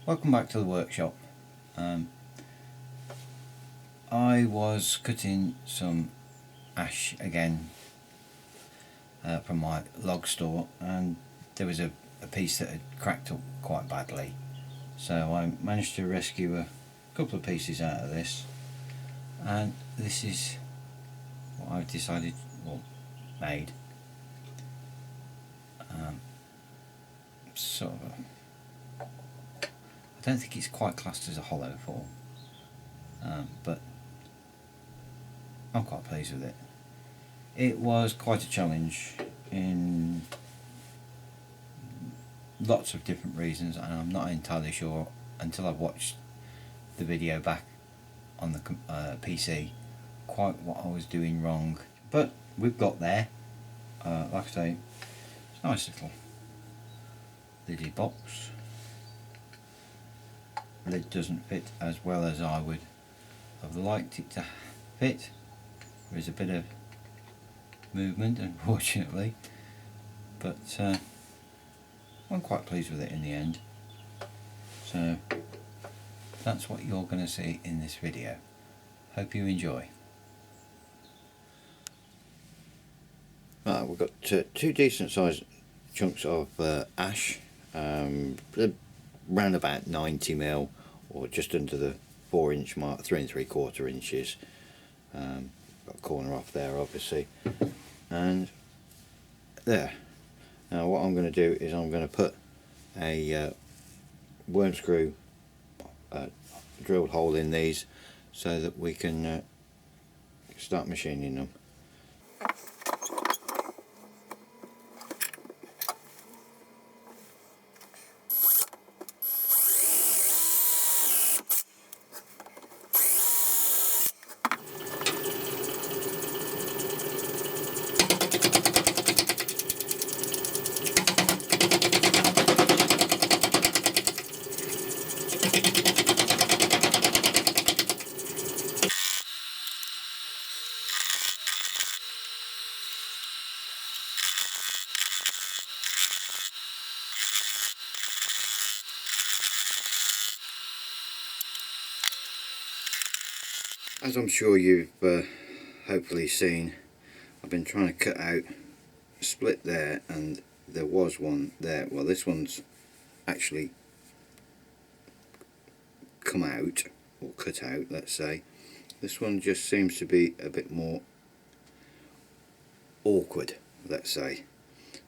Welcome back to the workshop. I was cutting some ash again from my log store, and there was a piece that had cracked up quite badly, so I managed to rescue a couple of pieces out of this, and this is what I've decided, well, made. Sort of I don't think it's quite classed as a hollow form, but I'm quite pleased with it. It was quite a challenge in lots of different reasons, and I'm not entirely sure until I've watched the video back on the PC quite what I was doing wrong, but we've got there. Like I say, it's a nice little lidded box. Lid doesn't fit as well as I would have liked it to fit. There is a bit of movement, unfortunately, but I'm quite pleased with it in the end. So that's what you're going to see in this video. Hope you enjoy. Right, we've got two decent sized chunks of ash, around about 90mm, or just under the 4-inch mark, 3 3/4 inches. Got a corner off there obviously, and there. Now what I'm going to do is I'm going to put a worm screw drilled hole in these so that we can start machining them. As I'm sure you've hopefully seen, I've been trying to cut out a split there, and there was one there. Well, this one's actually come out, or cut out, let's say. This one just seems to be a bit more awkward, let's say.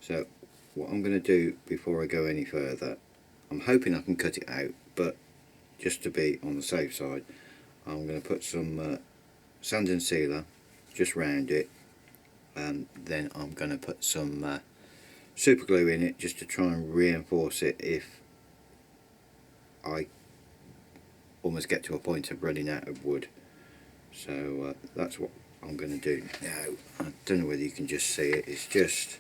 So what I'm going to do before I go any further, I'm hoping I can cut it out, but just to be on the safe side, I'm going to put some sand and sealer just round it, and then I'm going to put some super glue in it just to try and reinforce it if I almost get to a point of running out of wood. So that's what I'm going to do now. I don't know whether you can just see it, it's just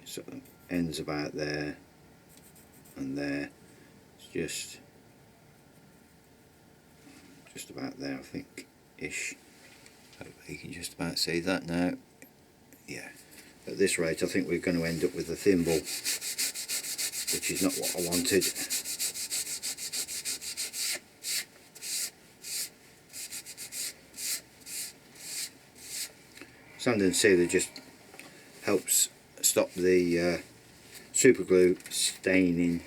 sort of ends about there and there. It's just about there, I think, ish. Hopefully you can just about see that now. Yeah, at this rate I think we're going to end up with a thimble, which is not what I wanted. Sand and sealer just helps stop the super glue staining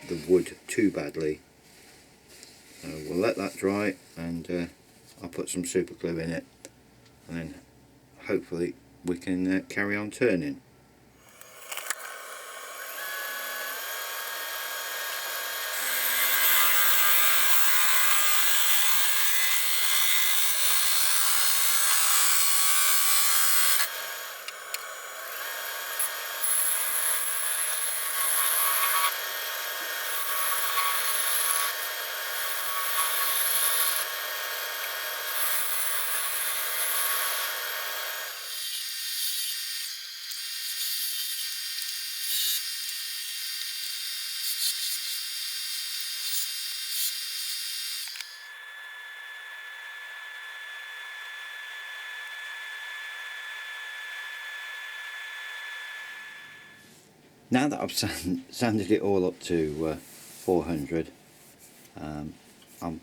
the wood too badly. We'll let that dry, and I'll put some super glue in it, and then hopefully we can carry on turning. Now that I've sanded it all up to 400. I'm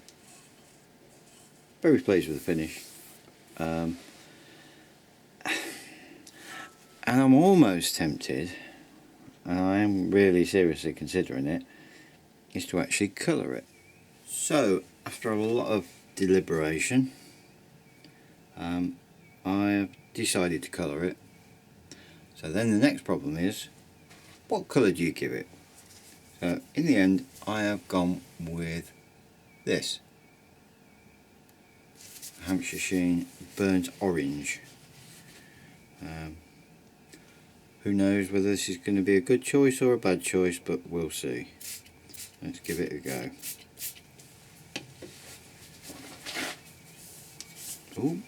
very pleased with the finish, and I'm almost tempted, and I am really seriously considering it, is to actually colour it. So after a lot of deliberation, I have decided to colour it. So then the next problem is, what colour do you give it? So in the end I have gone with this Hampshire Sheen burnt orange. Who knows whether this is going to be a good choice or a bad choice, but we'll see. Let's give it a go. Ooh.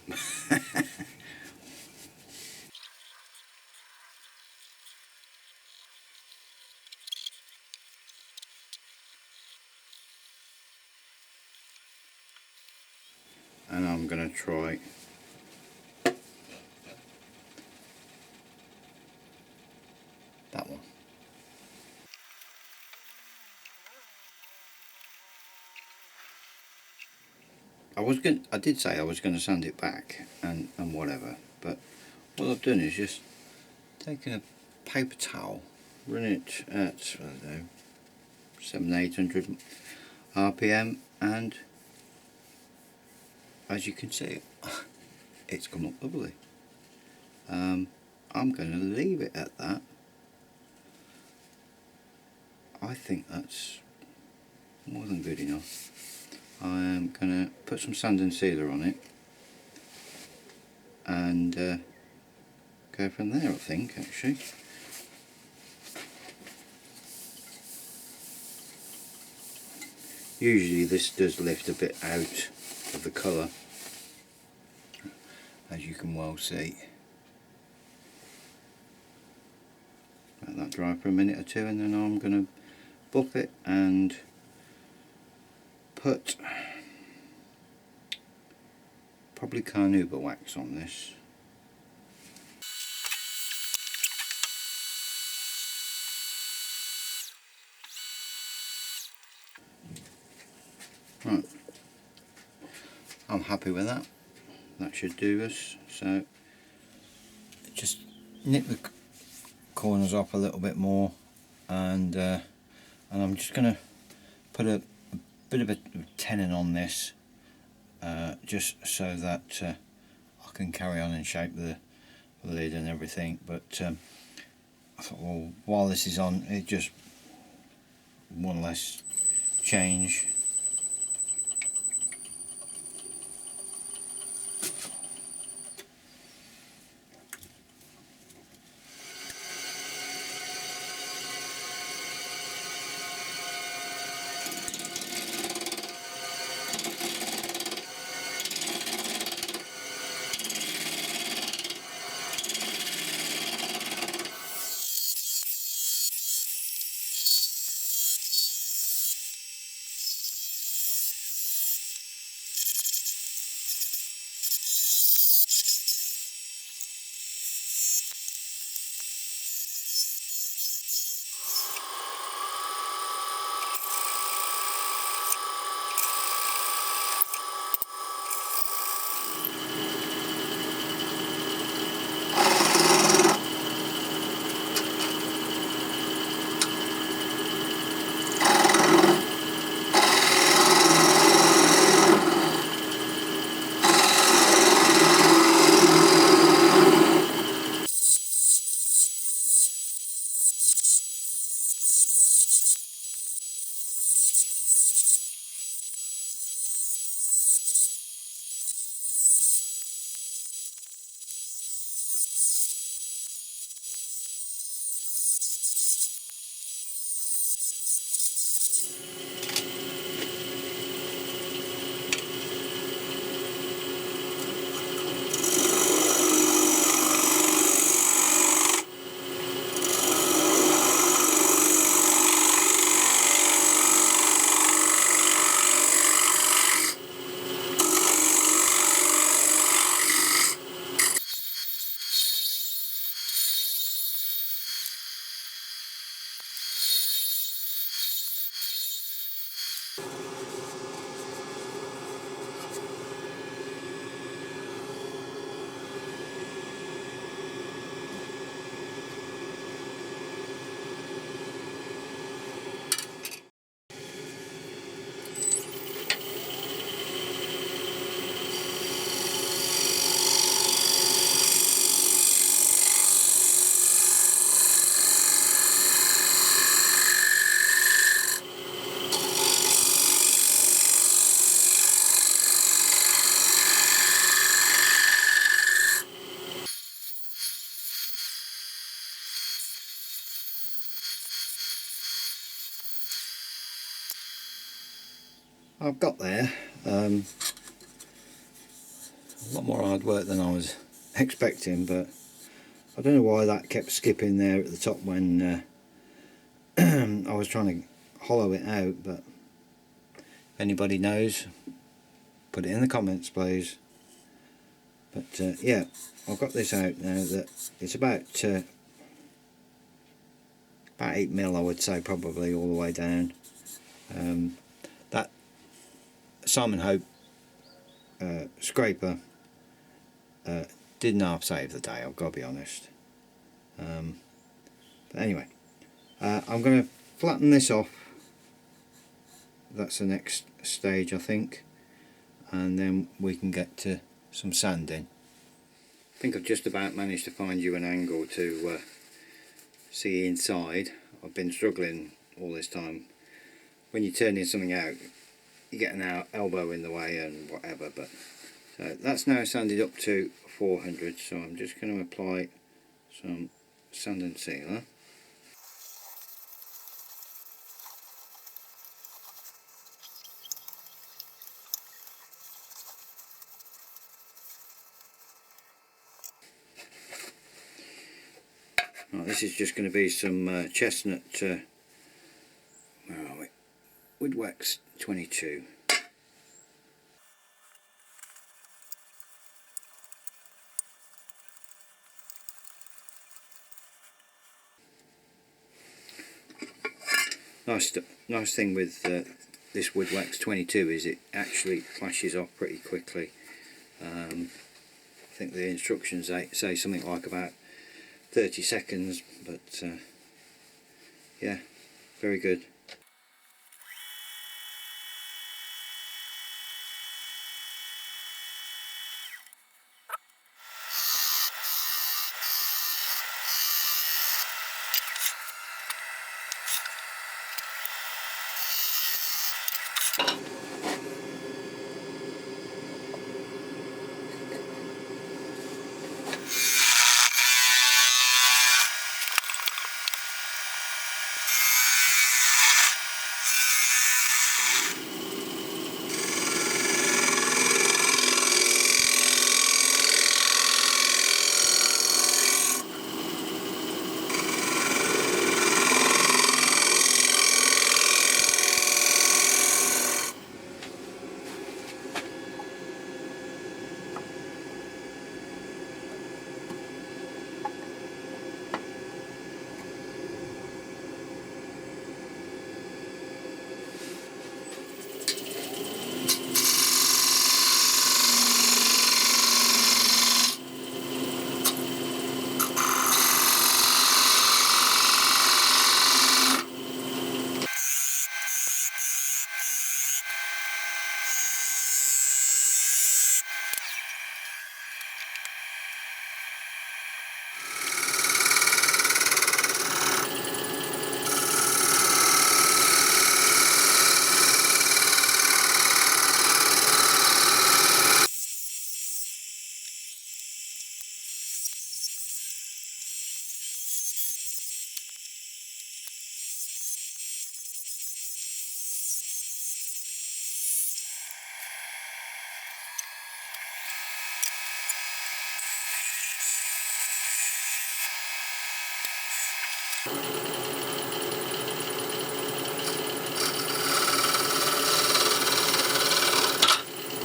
And I'm going to try that one. I did say I was going to sand it back and whatever, but what I've done is just taken a paper towel, run it at, I don't know, 700-800 RPM, and as you can see, it's come up lovely. I'm going to leave it at that. I think that's more than good enough. I am going to put some sand and sealer on it and go from there, I think, actually. Usually this does lift a bit out of the colour, as you can well see. Let that dry for a minute or two, and then I'm going to buff it and put probably carnauba wax on this. Right, I'm happy with that. That should do us. So just nip the corners off a little bit more, and I'm just going to put a bit of a tenon on this, just so that I can carry on and shape the lid and everything. But I thought, well, while this is on, it just one less change. I've got there. A lot more hard work than I was expecting, but I don't know why that kept skipping there at the top when I was trying to hollow it out. But if anybody knows, put it in the comments please. But yeah, I've got this out now. That it's about 8mm, I would say, probably all the way down. That Simon Hope scraper didn't half save the day, I've got to be honest. But anyway, I'm going to flatten this off. That's the next stage, I think, and then we can get to some sanding. I think I've just about managed to find you an angle to see inside. I've been struggling all this time. When you're turning something out, you get an elbow in the way and whatever. But so that's now sanded up to 400, so I'm just going to apply some sand and sealer. Right, this is just going to be some chestnut, where are we? Woodwax 22. Nice thing with this Woodwax 22 is it actually flashes off pretty quickly. I think the instructions say something like about 30 seconds, but yeah, very good.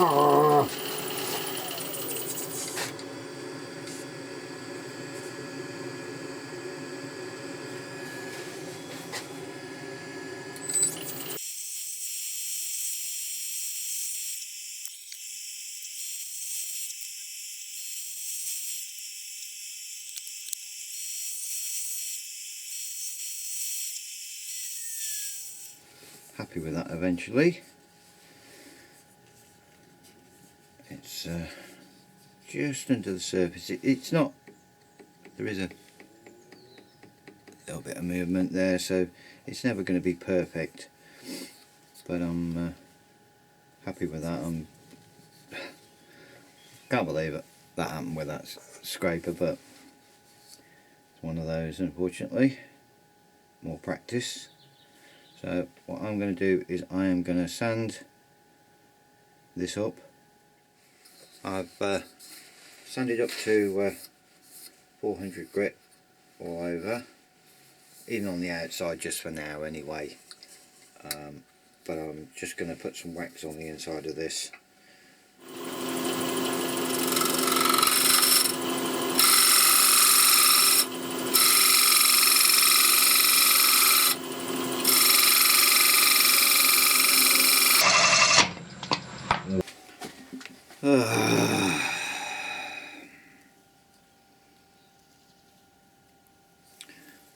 Oh. Happy with that eventually. It's just under the surface. It's not, there is a little bit of movement there, so it's never going to be perfect, but I'm happy with that. Can't believe it that happened with that scraper, but it's one of those, unfortunately. More practice. So what I'm going to do is I am going to sand this up. I've sanded up to 400 grit all over, even on the outside just for now anyway, but I'm just going to put some wax on the inside of this.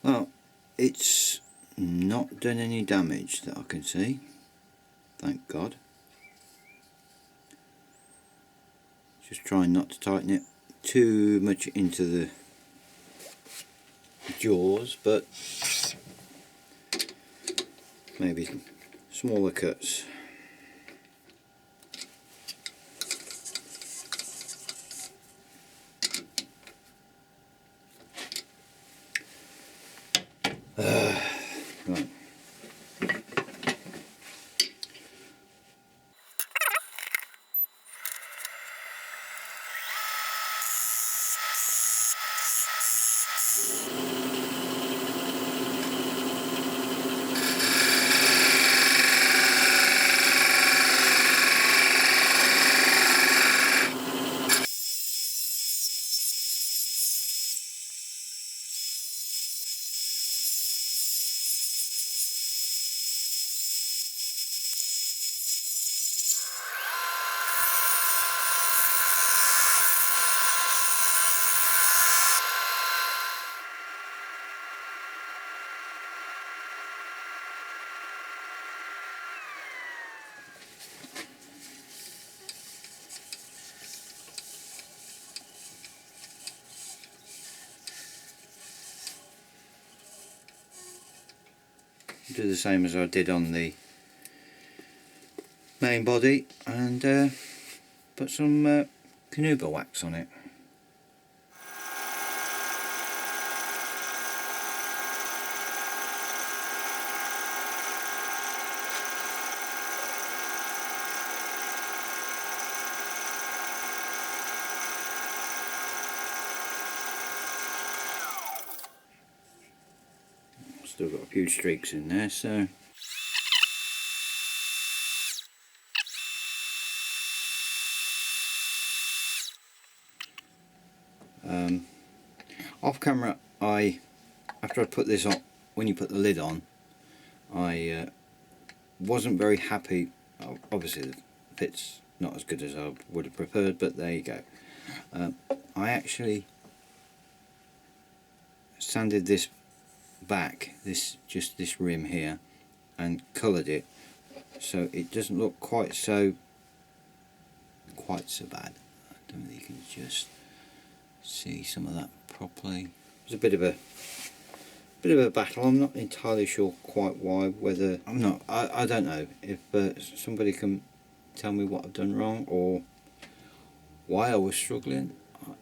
Well, it's not done any damage that I can see, thank God. Just trying not to tighten it too much into the jaws, but maybe smaller cuts. Right. Do the same as I did on the main body and put some Canuba wax on it. Still got a few streaks in there, so off camera, after I put this on, when you put the lid on, I wasn't very happy. Obviously the fit's not as good as I would have preferred, but there you go. I actually sanded this back, just this rim here, and coloured it so it doesn't look quite so bad. I don't know if you can just see some of that properly. It was a bit of a battle. I'm not entirely sure quite why. Whether I don't know if somebody can tell me what I've done wrong or why I was struggling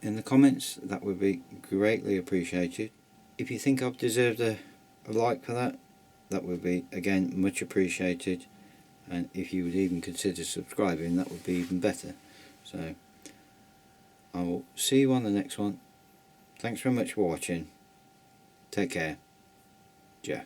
in the comments. That would be greatly appreciated. If you think I've deserved a like for that, that would be again much appreciated, and if you would even consider subscribing, that would be even better. So I will see you on the next one. Thanks very much for watching. Take care. Ja.